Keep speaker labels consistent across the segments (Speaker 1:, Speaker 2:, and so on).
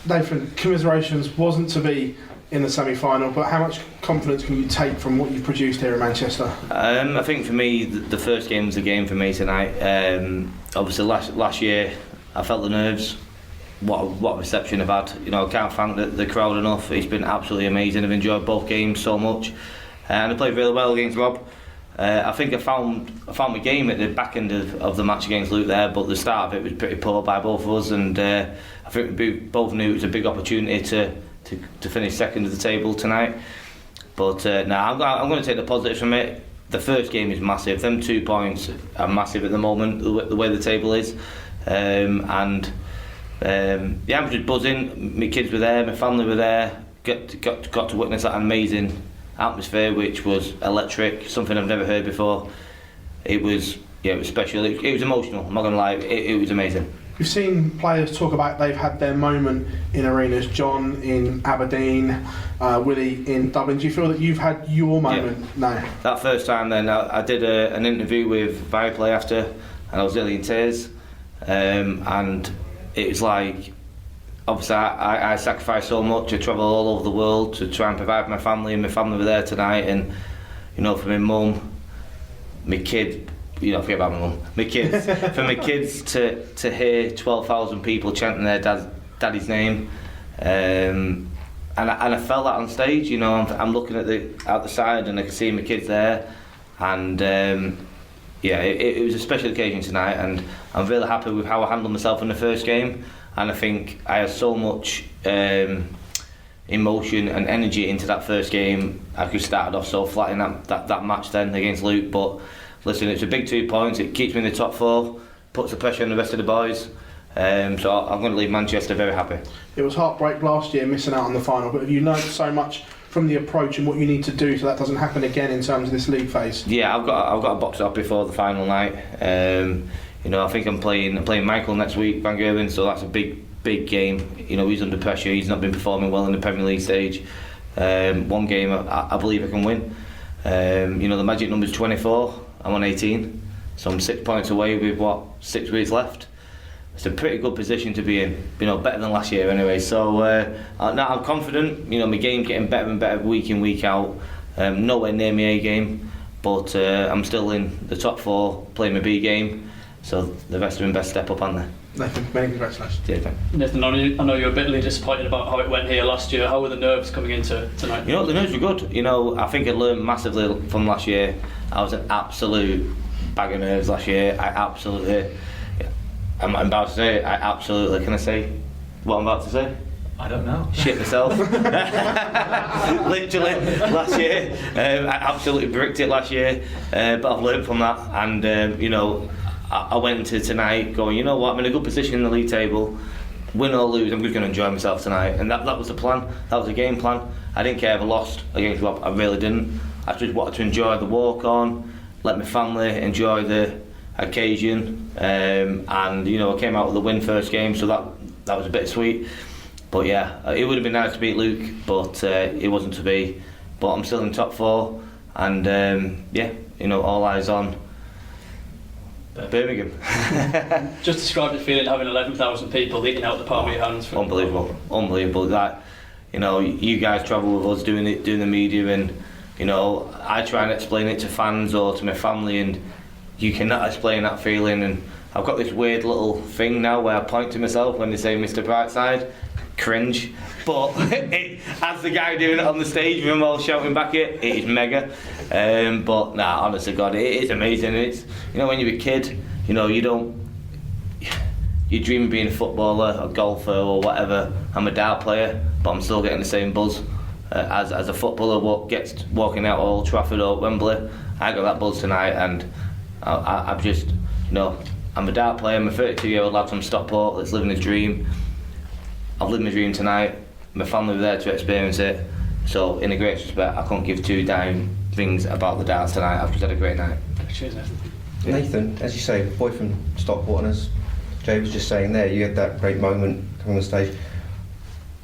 Speaker 1: Nathan, commiserations, wasn't to be in the semi-final, but how much confidence can you take from what you've produced here in Manchester?
Speaker 2: I think for me, the first game was the game for me tonight. Obviously, last year I felt the nerves. What reception I've had. You know, I can't thank the crowd enough. It's been absolutely amazing. I've enjoyed both games so much, and I played really well against Rob. I think I found my game at the back end of the match against Luke there, but the start of it was pretty poor by both of us, and I think we both knew it was a big opportunity to finish second of the table tonight. But I'm going to take the positives from it. The first game is massive. Them 2 points are massive at the moment, the way the table is, I'm just buzzing. My kids were there, my family were there. Got to witness that amazing atmosphere, which was electric, something I've never heard before. It was special. It was emotional. I'm not gonna lie. It was amazing.
Speaker 1: We've seen players talk about they've had their moment in arenas. John in Aberdeen, Willie in Dublin. Do you feel that you've had your moment now? That
Speaker 2: first time, then I did an interview with Viaplay after, and I was really in tears, and it was like, obviously I sacrificed so much. I travelled all over the world to try and provide for my family, and my family were there tonight. And you know, for my mum, my kid, you know, forget about my mum, my kids, for my kids to hear 12,000 people chanting their daddy's name, and I felt that on stage. You know, I'm looking at the side and I can see my kids there, and it was a special occasion tonight, and I'm really happy with how I handled myself in the first game. And I think I had so much emotion and energy into that first game. I could started off so flat in that match then against Luke. But listen, it's a big 2 points. It keeps me in the top 4, puts the pressure on the rest of the boys. So I'm going to leave Manchester very happy.
Speaker 1: It was heartbreak last year missing out on the final, but have you learned so much from the approach and what you need to do so that doesn't happen again in terms of this league phase?
Speaker 2: Yeah, I've got a box up before the final night. You know, I think I'm playing Michael next week, Van Gerwen, so that's a big game. You know, he's under pressure. He's not been performing well in the Premier League stage. One game I believe I can win. You know, the magic number's 24. I'm on 18, so I'm 6 points away with 6 weeks left. It's a pretty good position to be in. You know, better than last year anyway. So now I'm confident. You know, my game's getting better and better week in, week out. Nowhere near my A game, but I'm still in the top 4, playing my B game. So the rest of them best step up on there.
Speaker 1: Nathan, many congratulations.
Speaker 2: Yeah, thanks.
Speaker 3: Nathan, I know you're bitterly disappointed about how it went here last year. How were the nerves coming into tonight?
Speaker 2: You know, the nerves were good. You know, I think I learned massively from last year. I was an absolute bag of nerves last year. I'm about to say, can I say what I'm about to say?
Speaker 3: I don't know.
Speaker 2: Shit myself. Literally, last year. I absolutely bricked it last year, but I've learned from that, and you know, I went into tonight going, you know what, I'm in a good position in the league table. Win or lose, I'm just going to enjoy myself tonight, and that was the plan. That was the game plan. I didn't care if I lost against Rob. I really didn't. I just wanted to enjoy the walk on, let my family enjoy the occasion, and you know, I came out with a win first game, so that was a bit sweet. But yeah, it would have been nice to beat Luke, but it wasn't to be. But I'm still in top 4, and you know, all eyes on Birmingham.
Speaker 3: Just describe the feeling having 11,000 people eating out the palm of your hands.
Speaker 2: Unbelievable. That, you know, you guys travel with us doing the media, and you know, I try and explain it to fans or to my family, and you cannot explain that feeling. And I've got this weird little thing now where I point to myself when they say Mr. Brightside. Cringe, but as the guy doing it on the stage with them all shouting back it is mega. But nah, honestly, God, it is amazing. It's, you know, when you're a kid, you know, you dream of being a footballer, a golfer, or whatever. I'm a dart player, but I'm still getting the same buzz as a footballer walking out Old Trafford or Wembley. I got that buzz tonight, and I'm just, you know, I'm a dart player. I'm a 32-year-old lad from Stockport that's living his dream. I've lived my dream tonight. My family were there to experience it. So, in the greatest respect, I couldn't give 2 damn things about the darts tonight. I've just had a great night.
Speaker 3: Cheers, Nathan.
Speaker 4: Nathan, as you say, boy from Stockport, and as Jay was just saying there, you had that great moment coming on stage.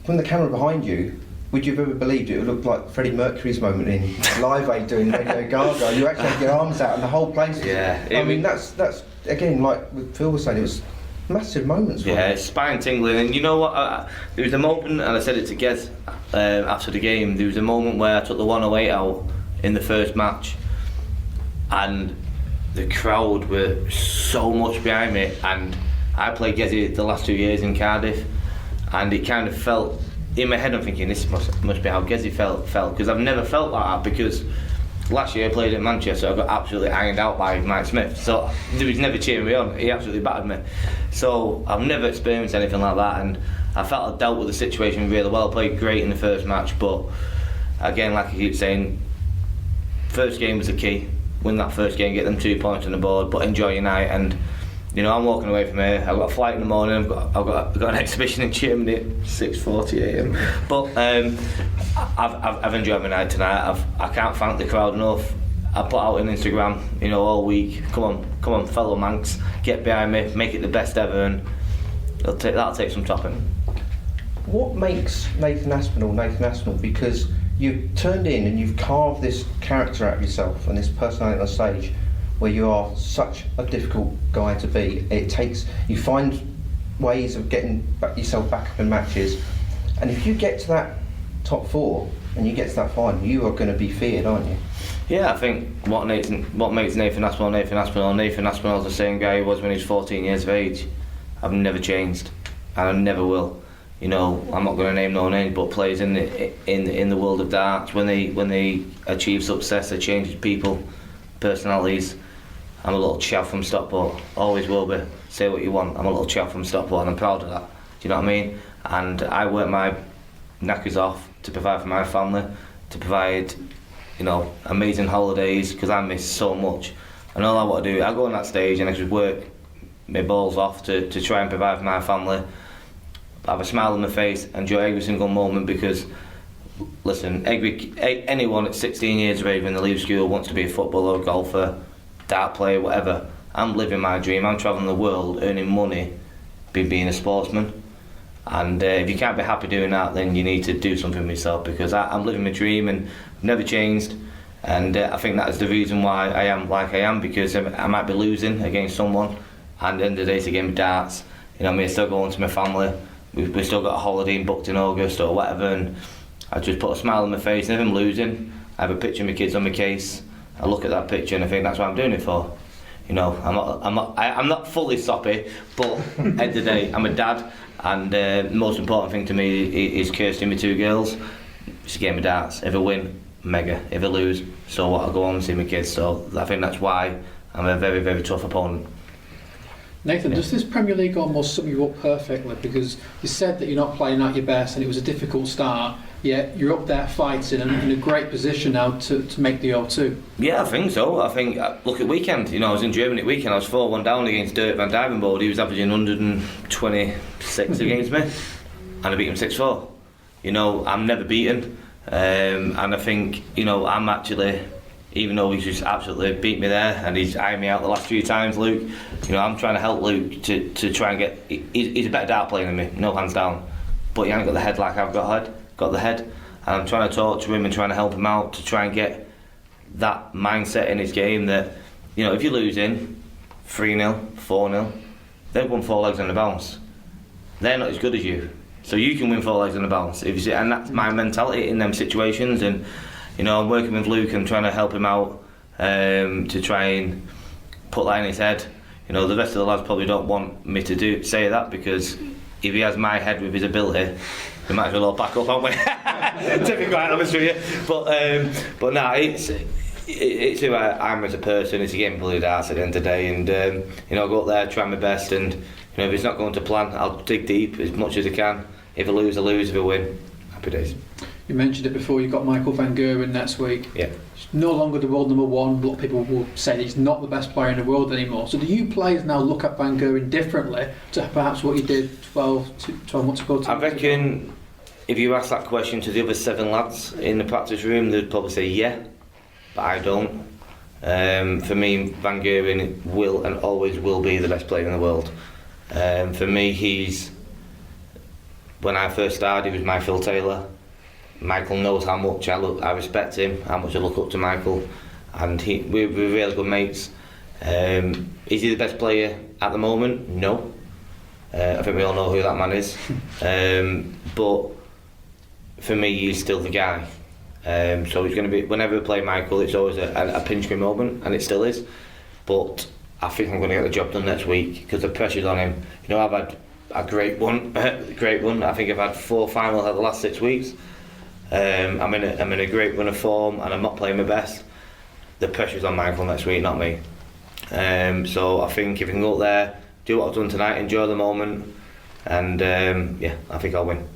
Speaker 4: From the camera behind you, would you have ever believed it? It looked like Freddie Mercury's moment in Live Aid doing Radio Gaga. You actually had your arms out and the whole place.
Speaker 2: Yeah.
Speaker 4: I mean, that's again, like Phil was saying, it was massive moments for
Speaker 2: Yeah,
Speaker 4: him.
Speaker 2: it's spine tingling. And you know what? There was a moment, and I said it to Gez after the game. There was a moment where I took the 108 out in the first match, and the crowd were so much behind me. And I played Gezi the last 2 years in Cardiff, and it kind of felt in my head. I'm thinking this must be how Gezi felt because I've never felt like that because. Last year I played at Manchester, I got absolutely ironed out by Mike Smith, so he was never cheering me on, he absolutely battered me. So I've never experienced anything like that, and I felt I dealt with the situation really well. I played great in the first match, but again, like I keep saying, first game was the key. Win that first game, get them 2 points on the board, but enjoy your night. And you know, I'm walking away from here. I've got a flight in the morning. I've got an exhibition in Germany at 6:40 a.m. But I've enjoyed my night tonight. I can't thank the crowd enough. I put out on Instagram, you know, all week. Come on, fellow Manx, get behind me, make it the best ever, and that'll take some topping.
Speaker 4: What makes Nathan Aspinall? Because you've turned in and you've carved this character out of yourself and this personality on stage, where you are such a difficult guy to beat. You find ways of getting yourself back up in matches, and if you get to that top 4 and you get to that final, you are going to be feared, aren't you?
Speaker 2: Yeah, I think what makes Nathan Aspinall is the same guy he was when he was 14 years of age. I've never changed, and I never will. You know, I'm not going to name no names, but players in the world of darts, when they achieve success, they change people, personalities. I'm a little chav from Stockport, always will be. Say what you want, I'm a little chav from Stockport, and I'm proud of that. Do you know what I mean? And I work my knackers off to provide for my family, to provide, you know, amazing holidays, because I miss so much. And all I want to do, I go on that stage and I just work my balls off to try and provide for my family, have a smile on my face, enjoy every single moment, because listen, anyone at 16 years of age when they leave school wants to be a footballer, a golfer, dart player, whatever. I'm living my dream. I'm travelling the world, earning money, being a sportsman. And if you can't be happy doing that, then you need to do something with yourself, because I'm living my dream and I've never changed. And I think that is the reason why I am like I am, because I might be losing against someone, and at the end of the day it's a game of darts. You know, I still go home to my family. We've still got a holiday booked in August or whatever, and I just put a smile on my face. And if I'm losing, I have a picture of my kids on my case. I look at that picture and I think that's what I'm doing it for. You know, I'm not fully soppy, but at the end of the day, I'm a dad, and the most important thing to me is Kirsty and my 2 girls. It's a game of darts. If I win, mega. If I lose, so what? I'll go on and see my kids. So I think that's why I'm a very, very tough opponent.
Speaker 3: Nathan, does this Premier League almost sum you up perfectly? Because you said that you're not playing at your best and it was a difficult start, yet you're up there fighting and in a great position now to make the O2.
Speaker 2: Yeah, I think so. I think, look at weekend, you know, I was in Germany at weekend, I was 4-1 down against Dirk van Dijvenbode. He was averaging 126 against me, and I beat him 6-4. You know, I'm never beaten, and I think, you know, I'm actually, even though he's just absolutely beat me there and he's eyeing me out the last few times, Luke, you know, I'm trying to help Luke to try and get, he's a better dart player than me, no hands down, but he hasn't got the head like I've got the head, and I'm trying to talk to him and trying to help him out to try and get that mindset in his game that, you know, if you're losing 3-0, 4-0, they've won 4 legs on the bounce, they're not as good as you, so you can win 4 legs on the bounce, and that's my mentality in them situations. And you know, I'm working with Luke and trying to help him out to try and put that in his head. You know, the rest of the lads probably don't want me to say that, because if he has my head with his ability, we might as well all back up, aren't we? To be quite honest with you. But no, it's who I am as a person. It's a game of blue darts at the end of the day, and you know, I go up there, try my best, and you know, if it's not going to plan, I'll dig deep as much as I can. If I lose, I lose. If I win, happy days.
Speaker 3: You mentioned it before, you've got Michael van Gerwen next week.
Speaker 2: Yeah.
Speaker 3: He's no longer the world number 1. A lot of people will say that he's not the best player in the world anymore. So do you players now look at Van Gerwen differently to perhaps what you did 12 months ago?
Speaker 2: I reckon if you ask that question to the other 7 lads in the practice room, they'd probably say yeah, but I don't. For me, Van Gerwen will and always will be the best player in the world. For me, when I first started, he was my Phil Taylor. Michael knows how much I respect him, how much I look up to Michael, and we're really good mates. Is he the best player at the moment? No. I think we all know who that man is. But for me, he's still the guy. So he's going to be, whenever we play Michael, it's always a pinch me moment, and it still is. But I think I'm going to get the job done next week because the pressure's on him. You know, I've had a great one. I think I've had 4 finals over the last 6 weeks. I'm in a great run of form, and I'm not playing my best. The pressure's on Michael next week, not me. So I think if we can go up there, do what I've done tonight, enjoy the moment, and I think I'll win.